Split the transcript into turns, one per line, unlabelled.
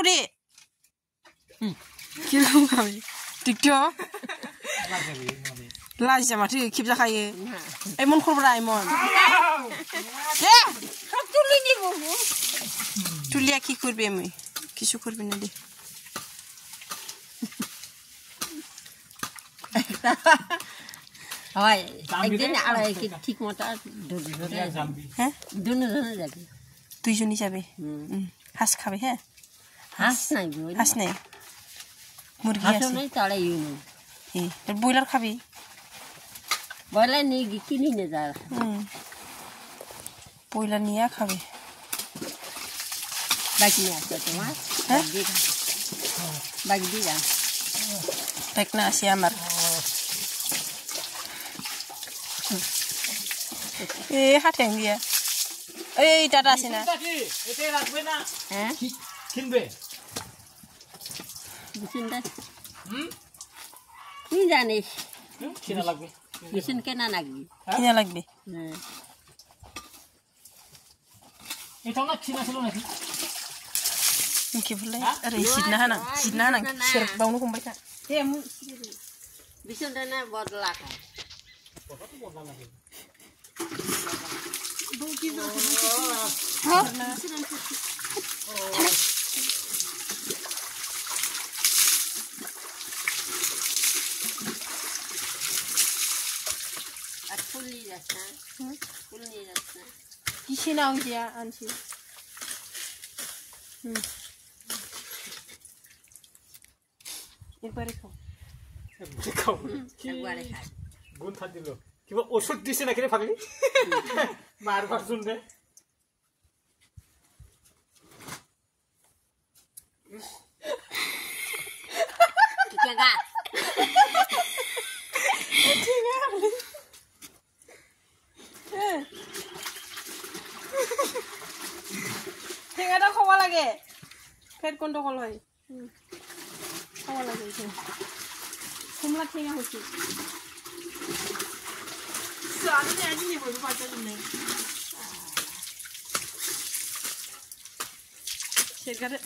दे kilo खाबि टिकटो लाजिया माथो खेबजाखायो ए मन खरब्रा इमन दे तुलिनि बबु तुलिया কি করবে আমি কিছু করবে না দে
হয় একদিন আড়াই কি ঠিক মতো ধরে
হ্যাঁ
দুজনে যাবে
দুইজনই যাবে হাঁস খাবে হ্যাঁ
হাঁস নাই
হাঁস নেই মুরগি আছে
হাঁস নাই তাড়াই নেই
এই তোর ব্রয়লার খাবি
ব্রয়লার নিয়ে কিনে নিয়ে যা
ব্রয়লার নিয়ে খাবে
বাকি নিয়ে আসছে তোমার
হ্যাঁ
বাকি দিয়ে যা
ব্যাগ না আসে আমার এ হাতে দিয়া এই টাটা আছে না
এতে রাখবে না
হ্যাঁ
কিনবে
বিছুনটা তুই জানিস
কিনা লাগবে
বিছুন কেনা লাগবে
কিনা লাগবে
হ্যাঁ
এটা না কিনা ছিল নাকি
কি বলে আরে সিদনা হানা সেরক বাউনো কমবাই থা
এ বিছুনটা না বদলা খায়
বদলা লাগে
আর ফুল নিয়ে যাচ্ছে ফুল নিয়ে যাচ্ছে
কিসে নাও দিয়া আনছি একবারে খাও
একবারে খায়
গুণ থাক দিল কিবা ওষুধ দিছে নাকি রে ফাগলি মারবার শুনবে
কেগা
ঠেঙাটা খাওয়া লাগে পেট গন্ডগোল হয় খাওয়া লাগে কুমলা ঠেঙা হচ্ছে আমি আজি নিব পাঁচটা দিনে সেখানে